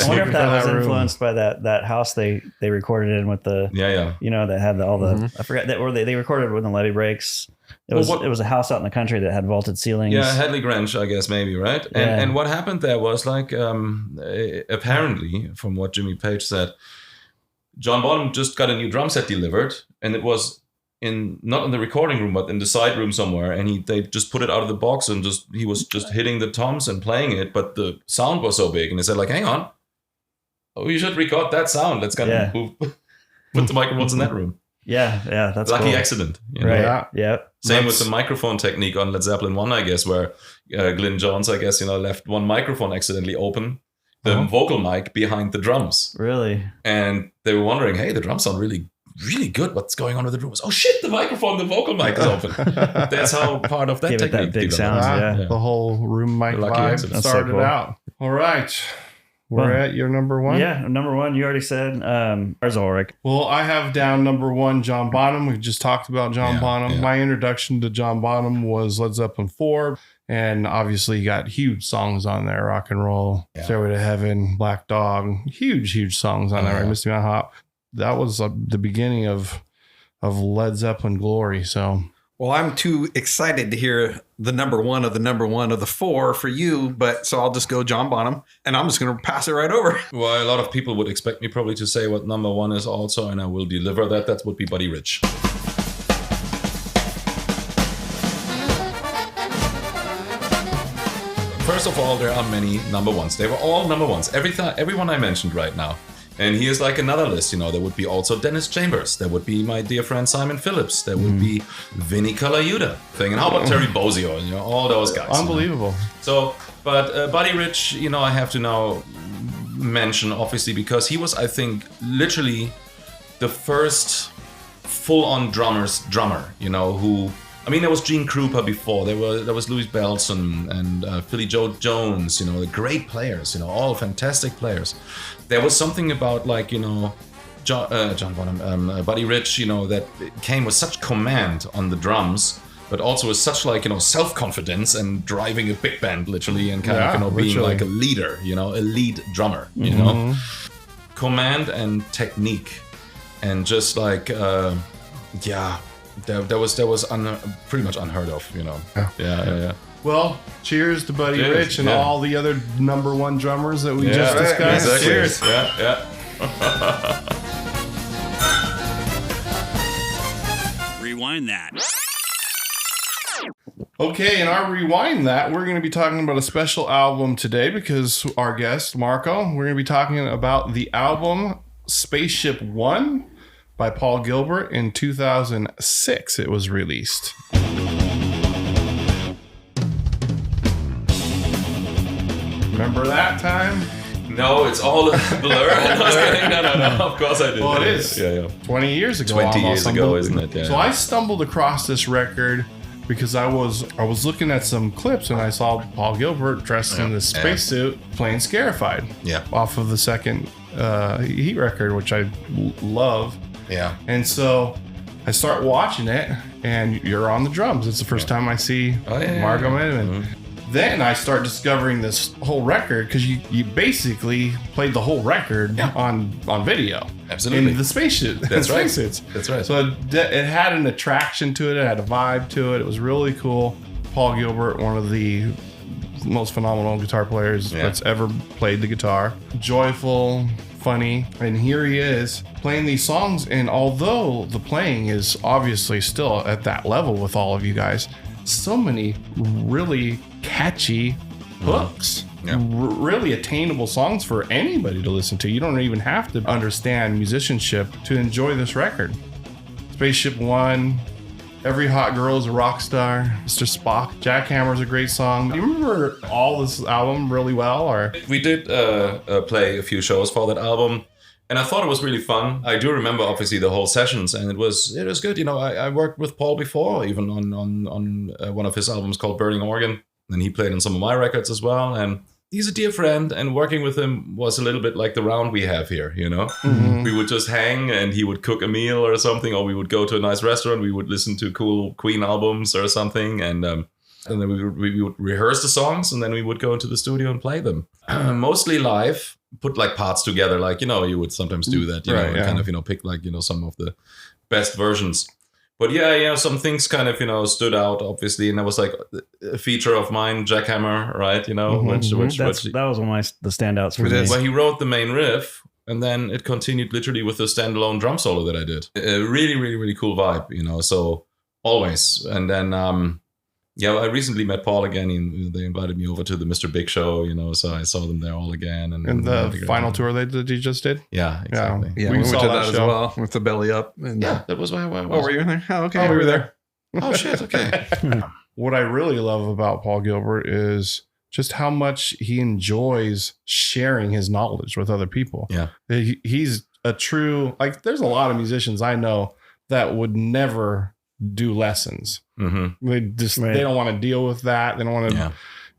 wonder if that was influenced by that house they recorded in with the that had all the I forgot that, or they recorded with the levee breaks. It was a house out in the country that had vaulted ceilings. Yeah, Hadley Grange, I guess, maybe, right? And what happened there was like apparently, from what Jimmy Page said, John Bonham just got a new drum set delivered, and it was not in the recording room, but in the side room somewhere, and they just put it out of the box, and he was just hitting the toms and playing it, but the sound was so big, and they said like, hang on, you should record that sound. Let's kind of put the microphones in that room. Yeah, that's lucky cool. Accident, right? Yeah. Same with the microphone technique on Led Zeppelin 1, I guess, where Glyn Johns, I guess, left one microphone accidentally open, the vocal mic behind the drums. Really? And they were wondering, hey, the drums sound really good. What's going on with the drums? Oh shit, the vocal mic is open. That's how part of that technique that big sound. The whole room mic vibe started out. All right. We're at your number one? Yeah, number one, you already said. Where's Ulrich? Well, I have down number one, John Bonham. We just talked about John Bonham. Yeah. My introduction to John Bonham was Led Zeppelin 4. And obviously you got huge songs on there. Rock and Roll, Stairway to Heaven, Black Dog. Huge songs on there. Misty Mountain Hop. That was the beginning of Led Zeppelin glory. So, well, I'm too excited to hear the number one of the four for you, but so I'll just go John Bonham, and I'm just going to pass it right over. Well, a lot of people would expect me probably to say what number one is also, and I will deliver that. That would be Buddy Rich. First of all, there are many number ones. They were all number ones. Everyone I mentioned right now. And here's like another list, there would be also Dennis Chambers. There would be my dear friend Simon Phillips. There would be Vinnie Colaiuta thing. And how about Terry Bozzio? All those guys. Unbelievable. So, but Buddy Rich, I have to now mention, obviously, because he was, I think, literally the first full-on drummer, who... I mean, there was Gene Krupa before. There was Louis Belson and Philly Joe Jones. The great players. All fantastic players. There was something about John Bonham, Buddy Rich. That came with such command on the drums, but also with such self-confidence and driving a big band literally, and kind of being like a leader. A lead drummer. Command and technique, and just like That was pretty much unheard of, Yeah. Well, cheers to Buddy Rich and all the other number one drummers that we just discussed. Exactly. Cheers. Yeah. Rewind that. Okay, in our Rewind That, we're going to be talking about a special album today because our guest, Marco, we're going to be talking about the album Space Ship One by Paul Gilbert. In 2006, it was released. Remember that time? No, it's all a blur. No. Of course I did. Well, it is. Yeah. 20 years ago. 20 years ago, isn't it? Yeah. So I stumbled across this record because I was looking at some clips and I saw Paul Gilbert dressed in this spacesuit playing Scarified. Yeah. Off of the second Heat record, which I love. Yeah. And so I start watching it, and you're on the drums. It's the first time I see Marco Minnemann. Then I start discovering this whole record, because you basically played the whole record on video. Absolutely. In the spaceship. That's right. Spacesuits. That's right. So it had an attraction to it. It had a vibe to it. It was really cool. Paul Gilbert, one of the most phenomenal guitar players that's ever played the guitar. Joyful, funny, and here he is playing these songs. And although the playing is obviously still at that level with all of you guys, so many really catchy hooks, really attainable songs for anybody to listen to. You don't even have to understand musicianship to enjoy this record. Spaceship One, Every Hot Girl is a Rock Star, Mr. Spock, Jackhammer's a great song. Do you remember all this album really well? Or we did play a few shows for that album, and I thought it was really fun. I do remember obviously the whole sessions, and it was good. You know, I worked with Paul before, even on one of his albums called Burning Organ, and he played on some of my records as well. And he's a dear friend, and working with him was a little bit like the round we have here, you know? Mm-hmm. We would just hang, and he would cook a meal or something, or we would go to a nice restaurant, we would listen to cool Queen albums or something, and then we would rehearse the songs, and then we would go into the studio and play them. Mostly live, put like parts together, like, you know, you would sometimes do that, you know, and kind of, you know, pick like, you know, some of the best versions. But some things kind of, you know, stood out, obviously, and that was like a feature of mine, Jackhammer, right? You know, which that was one of the standouts for me. Well, he wrote the main riff, and then it continued literally with the standalone drum solo that I did. A really, really, really cool vibe, you know. So always, and then I recently met Paul again. They invited me over to the Mr. Big show, you know, so I saw them there all again. And the final tour that you just did? Yeah, exactly. Yeah, we went to that as well with the belly up. And that was why I was. Oh, were you in there? Oh, okay. Oh, we were there. Oh, shit, okay. What I really love about Paul Gilbert is just how much he enjoys sharing his knowledge with other people. Yeah. He's a true, like, there's a lot of musicians I know that would never do lessons. Mm-hmm. They don't want to deal with that. They don't want to.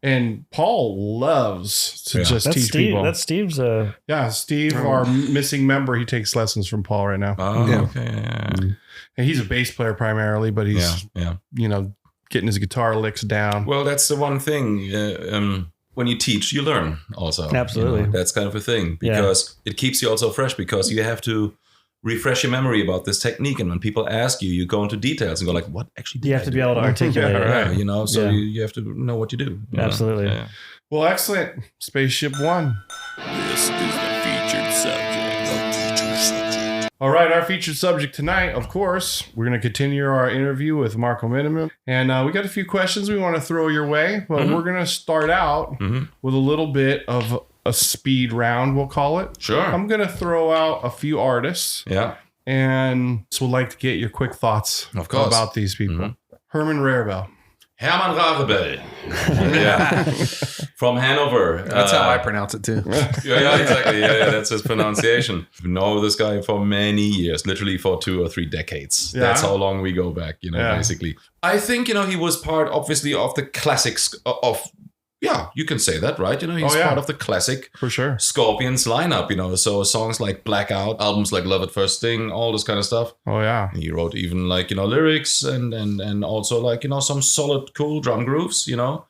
And Paul loves to just teach people. That's Steve's. Steve, our missing member, he takes lessons from Paul right now. Oh, okay. Yeah. And he's a bass player primarily, but he's you know, getting his guitar licks down. Well, that's the one thing. When you teach, you learn also. Absolutely. You know, that's kind of a thing, because it keeps you also fresh, because you have to refresh your memory about this technique, and when people ask you, you go into details and go like, what actually did you have to be able to articulate it, right? You know, so you have to know what you do. Absolutely. Yeah. Well, excellent. Spaceship One. This is the featured subject. All right, our featured subject tonight, of course, we're going to continue our interview with Marco Minnemann, and we got a few questions we want to throw your way, but we're going to start out with a little bit of a speed round, we'll call it. Sure. I'm going to throw out a few artists. Yeah. And so we'd like to get your quick thoughts about these people. Herman Rarebell. Herman Rarebell. Yeah. From Hanover. That's how I pronounce it too. Yeah, exactly. Yeah, that's his pronunciation. I've known this guy for many years, literally for 2 or 3 decades. Yeah. That's how long we go back, you know, basically. I think, you know, he was part, obviously, of the classics of... Yeah, you can say that, right? You know, he's part of the classic for sure Scorpions lineup, you know. So songs like Blackout, albums like Love at First Sting, all this kind of stuff. Oh yeah. And he wrote even like, you know, lyrics and also like, you know, some solid, cool drum grooves, you know.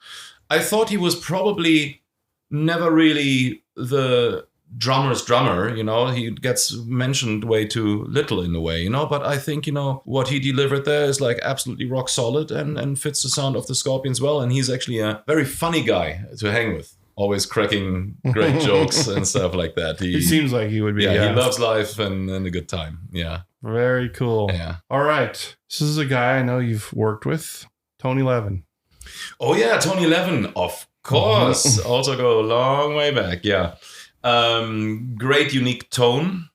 I thought he was probably never really the drummer's drummer, you know. He gets mentioned way too little in a way, you know, but I think, you know, what he delivered there is like absolutely rock solid and fits the sound of the Scorpions well, and he's actually a very funny guy to hang with, always cracking great jokes and stuff like that. He seems like he would be. Yeah, he loves life and a good time. Yeah. Very cool. Yeah. All right. This is a guy I know you've worked with, Tony Levin. Oh yeah, Tony Levin, of course. Also go a long way back. Yeah. Great unique tone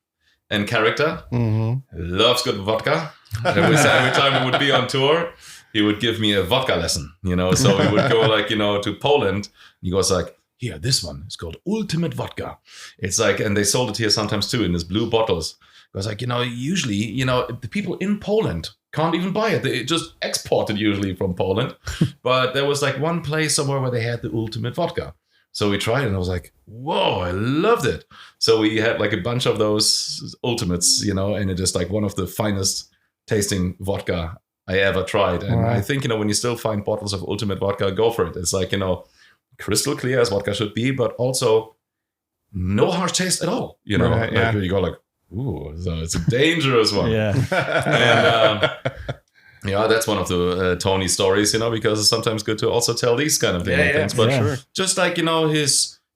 and character. Loves good vodka. Every time we would be on tour, he would give me a vodka lesson, you know. So we would go like, you know, to Poland. He goes like, here, this one is called Ultimate Vodka. It's like, and they sold it here sometimes too in these blue bottles. It was like, you know, usually, you know, the people in Poland can't even buy it. They just export it usually from Poland. But there was like one place somewhere where they had the ultimate vodka. So we tried it and I was like, whoa, I loved it. So we had like a bunch of those ultimates, and it is like one of the finest tasting vodka I ever tried. And I think, when you still find bottles of ultimate vodka, go for it. It's like, crystal clear as vodka should be, but also no harsh taste at all. You go like, ooh, so it's a dangerous one. And that's one of the Tony stories, because it's sometimes good to also tell these kind of things. But just like,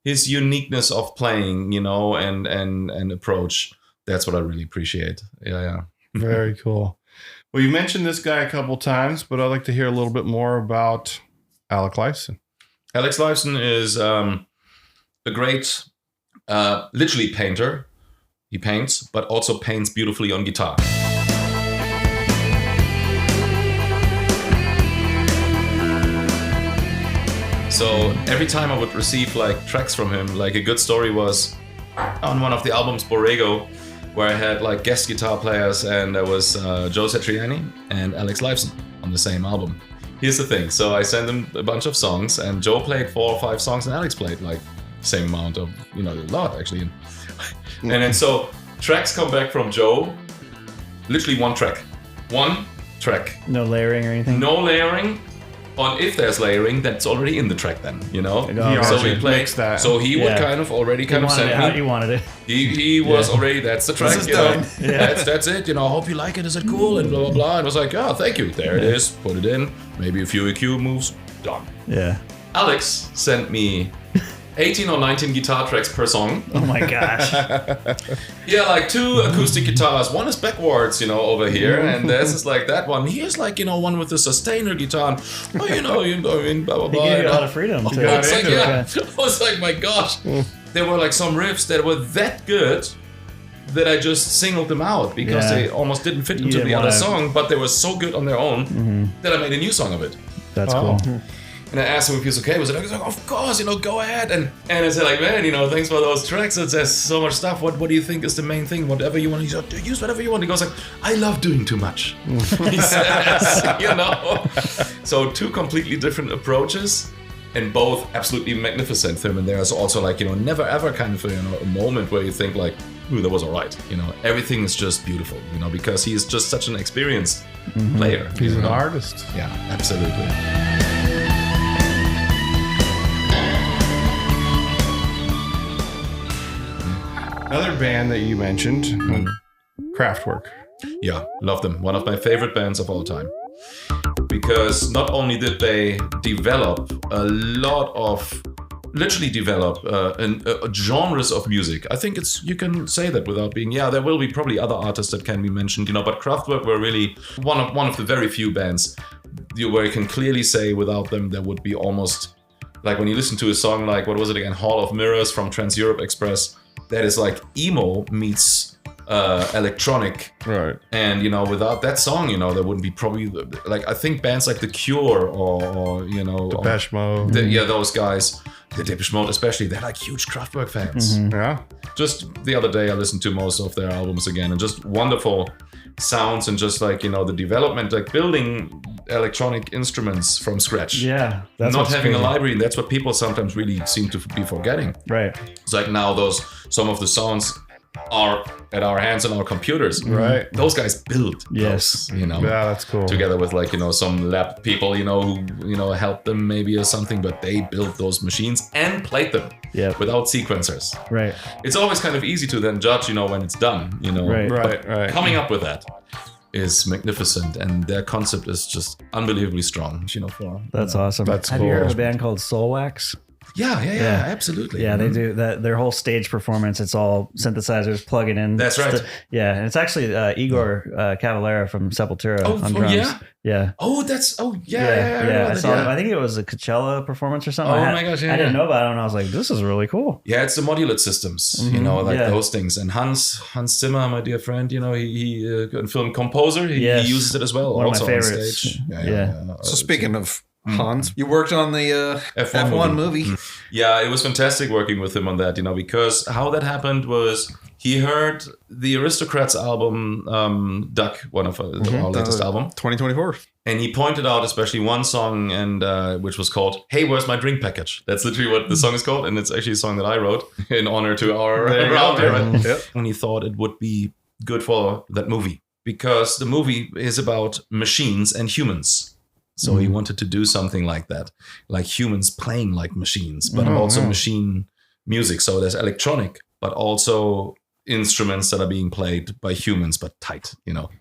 his uniqueness of playing, and approach, that's what I really appreciate. Yeah. Very cool. Well, you mentioned this guy a couple times, but I'd like to hear a little bit more about Alex Lifeson. Alex Lifeson is a great, literally painter. He paints, but also paints beautifully on guitar. So every time I would receive like tracks from him, like a good story was on one of the albums, Borrego, where I had like guest guitar players, and there was Joe Satriani and Alex Lifeson on the same album. Here's the thing. So I sent him a bunch of songs, and Joe played 4 or 5 songs and Alex played like same amount of, a lot actually. And then so tracks come back from Joe, literally one track. No layering or anything? No layering. If there's layering, that's already in the track then, So we play that. So he would kind of send me how he wanted it. He was already, that's the track, done. That's it, I hope you like it, is it cool, and blah, blah, blah. And I was like, oh, thank you, there it is, put it in, maybe a few EQ moves, done. Yeah. Alex sent me 18 or 19 guitar tracks per song. Oh my gosh. Like 2 acoustic guitars. One is backwards, over here, and this is like that one. Here's like, one with the sustainer guitar. Blah, blah, blah. He gave you a lot of freedom. I was like, my gosh. There were like some riffs that were that good that I just singled them out because they almost didn't fit into the other song, but they were so good on their own that I made a new song of it. That's cool. And I asked him if he was okay with it. He was like, of course, go ahead. And I said, like, man, thanks for those tracks. There's so much stuff. What do you think is the main thing? Whatever you want. He said, use whatever you want. He goes like, I love doing too much. He says, So 2 completely different approaches, and both absolutely magnificent. And there's also like, never ever kind of a moment where you think like, ooh, that was all right. Everything is just beautiful, because he is just such an experienced player. He's an artist. Yeah, absolutely. Another band that you mentioned, Kraftwerk. Yeah, love them. One of my favorite bands of all time. Because not only did they develop genres of music. I think you can say that without being, there will be probably other artists that can be mentioned, but Kraftwerk were really one of the very few bands where you can clearly say without them there would be almost, like when you listen to a song like, what was it again, Hall of Mirrors from Trans-Europe Express, that is like emo meets electronic, right? And without that song, there wouldn't be probably like, I think bands like The Cure or Depeche Mode, those guys, the Depeche Mode especially, they're like huge Kraftwerk fans. Yeah. Just the other day I listened to most of their albums again, and just wonderful sounds, and just like the development, like building electronic instruments from scratch. Yeah, that's not having a library. And that's what people sometimes really seem to be forgetting. Right. It's like now some of the sounds are at our hands on our computers. Right. Those guys build. Yes. Those, Yeah, that's cool. Together with like some lab people, who helped them maybe or something, but they built those machines and played them. Yeah. Without sequencers. Right. It's always kind of easy to then judge, when it's done. Right. Coming up with that is magnificent, and their concept is just unbelievably strong. That's awesome. That's Have cool. you heard of a band called Soulwax? Yeah, absolutely. Yeah, they do that. Their whole stage performance, it's all synthesizers plugging in. That's right. And it's actually Igor Cavalera from Sepultura on drums. Yeah. Oh, I saw them. I think it was a Coachella performance or something. Oh my gosh, I didn't know about it, and I was like, this is really cool. Yeah, it's the modulate systems, those things. And Hans Zimmer, my dear friend, he film composer, he uses it as well. One also of my favorites. On stage. Yeah. So speaking of Hans, you worked on the F1 movie. Yeah, it was fantastic working with him on that, because how that happened was He heard the Aristocrats album, Duck, one of our latest album. 2024. And he pointed out especially one song, and which was called "Hey, Where's My Drink Package?" That's literally what the song is called, and it's actually a song that I wrote in honor to our round here. Right? Yep. And he thought it would be good for that movie because the movie is about machines and humans. So he wanted to do something like that, like humans playing like machines, but also machine music. So there's electronic, but also instruments that are being played by humans, but tight,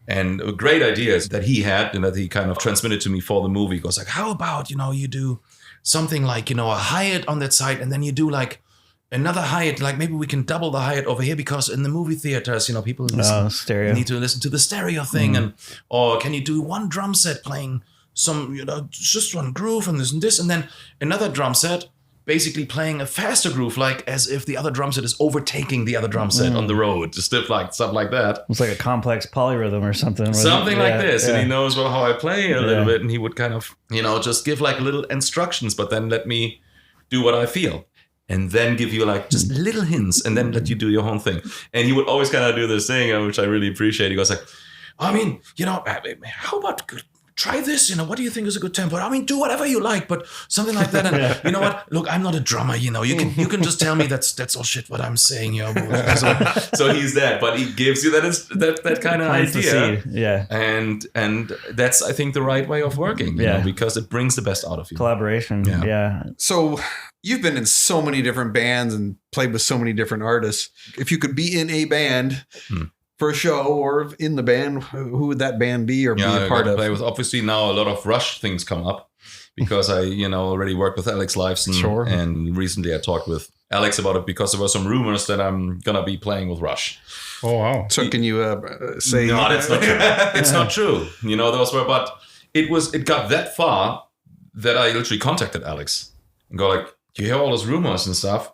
And a great idea that he had and that he kind of transmitted to me for the movie goes like, how about, you do something like, a hi-hat on that side, and then you do like another hi-hat, like maybe we can double the hi-hat over here because in the movie theaters, people need to listen to the stereo thing. Or can you do one drum set playing some, just one groove and this, and then another drum set basically playing a faster groove, like as if the other drum set is overtaking the other drum set on the road, just stuff like that. It's like a complex polyrhythm or something. Something like this. Yeah. And he knows how I play a little bit, and he would kind of, just give like little instructions, but then let me do what I feel. And then give you like just little hints and then let you do your own thing. And he would always kind of do this thing, which I really appreciate. He goes like, I mean, how about try this, what do you think is a good tempo? I mean, do whatever you like, but something like that. And you know what? Look, I'm not a drummer, you can just tell me that's all shit what I'm saying, So he's that, but he gives you that kind of idea. Yeah. And that's, I think, the right way of working, because it brings the best out of you. Collaboration. Yeah. So you've been in so many different bands and played with so many different artists. If you could be in a band for a show or in the band, who would that band be or be a part of? Play with, obviously now a lot of Rush things come up because I, already worked with Alex Lifeson. Sure. And recently I talked with Alex about it because there were some rumors that I'm going to be playing with Rush. Oh, wow. So can you say... No, it's not true. It's not true. Those were, but it got that far that I literally contacted Alex and go like, you hear all those rumors and stuff?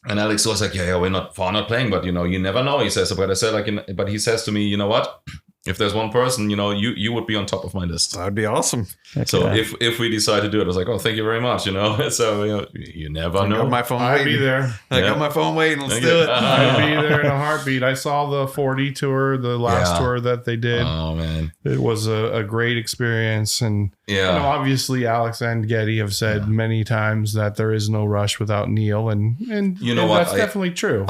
And Alex was like, yeah, we're not playing, but you never know. He says, but I said but he says to me, you know what? If there's one person, you would be on top of my list. That'd be awesome. So if we decide to do it, I was like, oh, thank you very much. So you never know. I got my phone I'd be there. I got my phone waiting. Let's do it. I'd be there in a heartbeat. I saw the 40 tour, the last tour that they did. Oh man, it was a great experience. And obviously Alex and Getty have said many times that there is no Rush without Neil, and what? That's definitely true.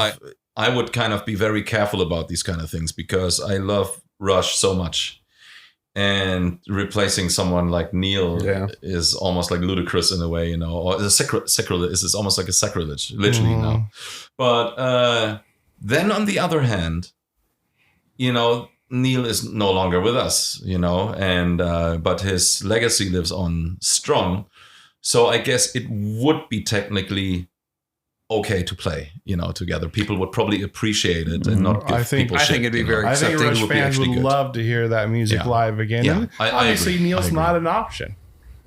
I would kind of be very careful about these kind of things because I love Rush so much, and replacing someone like Neil is almost like ludicrous in a way, or it's a sacrilege. It's almost like a sacrilege, literally now. But then on the other hand, Neil is no longer with us, and but his legacy lives on strong. So I guess it would be technically okay to play, together. People would probably appreciate it and not give people shit. I think it'd be very accepting. I think Rush fans would love to hear that music live again. Yeah, and obviously, Neil's not an option.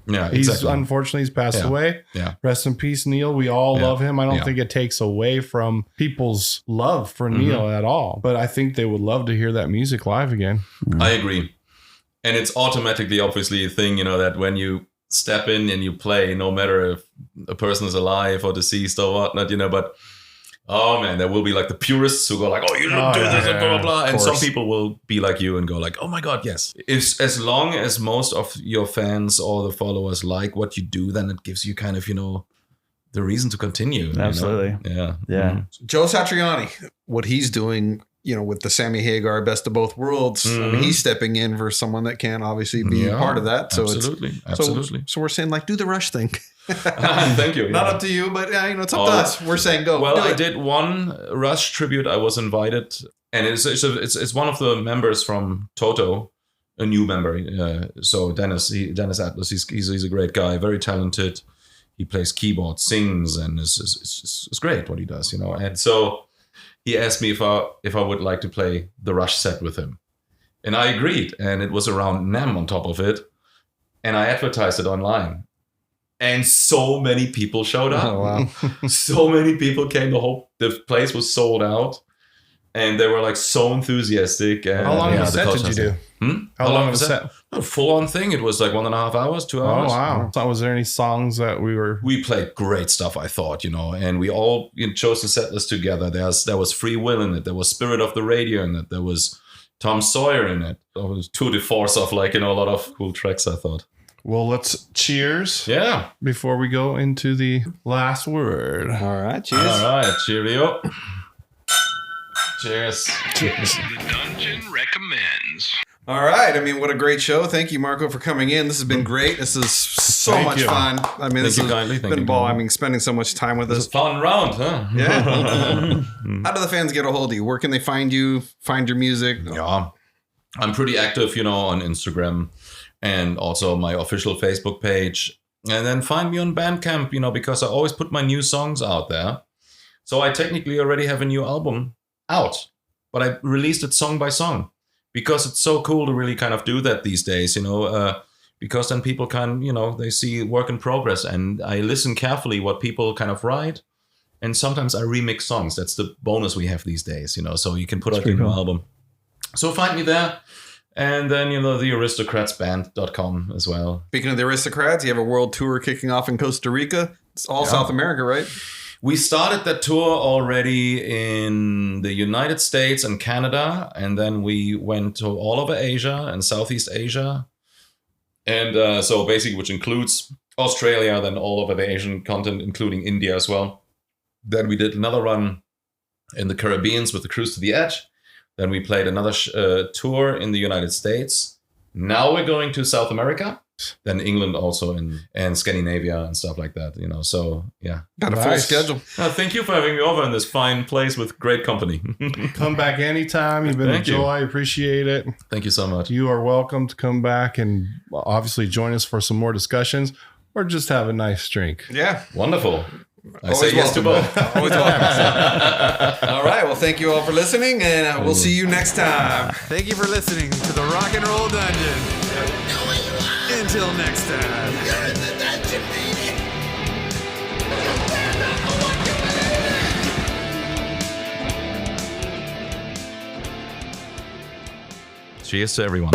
Yeah, unfortunately, he's passed away. Yeah. Rest in peace, Neil. We all love him. I don't think it takes away from people's love for Neil at all. But I think they would love to hear that music live again. I agree. And it's automatically, obviously, a thing, that when you step in and you play, no matter if a person is alive or deceased or whatnot, but oh man, there will be like the purists who go like, oh, you don't do this and blah, blah, blah. And some people will be like you and go like, oh my God, yes. If as long as most of your fans or the followers like what you do, then it gives you kind of, the reason to continue. Absolutely. Yeah. Mm-hmm. Joe Satriani, what he's doing, with the Sammy Hagar Best of Both Worlds, I mean, he's stepping in for someone that can obviously be a part of that. So Absolutely. So we're saying like, do the Rush thing. Thank you. Not up to you, but it's up to us. We're saying go. Well, I did one Rush tribute. I was invited, and it's one of the members from Toto, a new member. So Dennis Atlas, he's a great guy, very talented. He plays keyboard, sings, and it's great what he does, And so he asked me if I would like to play the Rush set with him. And I agreed. And it was around NAMM on top of it. And I advertised it online. And so many people showed up. Oh, wow. So many people came. The place was sold out. And they were like so enthusiastic. And how long of a set did you do? How long was that? A full-on thing. It was like 1.5 hours, 2 hours. Oh, wow. So was there any songs that We played great stuff, I thought, and we all chose the set list together. There was Free Will in it. There was Spirit of the Radio in it. There was Tom Sawyer in it. There was tour de force of a lot of cool tracks, I thought. Well, let's cheers. Yeah. Before we go into the last word. All right. Cheers. All right. Cheerio. Cheers. Cheers. The Dungeon recommends. All right. I mean, what a great show. Thank you, Marco, for coming in. This has been great. This is so much fun. I mean, this has been a ball. I mean, spending so much time with us. It's a fun round, huh? Yeah. How do the fans get a hold of you? Where can they find you? Find your music? Yeah. I'm pretty active, on Instagram and also my official Facebook page. And then find me on Bandcamp, because I always put my new songs out there. So I technically already have a new album out, but I released it song by song. Because it's so cool to really kind of do that these days, because then people can, they see work in progress, and I listen carefully what people kind of write. And sometimes I remix songs. That's the bonus we have these days, so you can put out your new album. So find me there. And then, the aristocratsband.com as well. Speaking of the Aristocrats, you have a world tour kicking off in Costa Rica. It's all South America, right? We started that tour already in the United States and Canada, and then we went to all over Asia and Southeast Asia. And so basically, which includes Australia, then all over the Asian continent, including India as well. Then we did another run in the Caribbean with the Cruise to the Edge. Then we played another tour in the United States. Now we're going to South America. Then England also and Scandinavia and stuff like that, So, yeah. Got a full schedule. Thank you for having me over in this fine place with great company. Come back anytime. You've been a joy. Appreciate it. Thank you so much. You are welcome to come back and obviously join us for some more discussions or just have a nice drink. Yeah. Wonderful. I say yes to both. Always welcome. All right. Well, thank you all for listening, and we'll see you next time. Thank you for listening to the Rock and Roll Dungeon. Until next time. You're in the dungeon, baby. Cheers to everyone.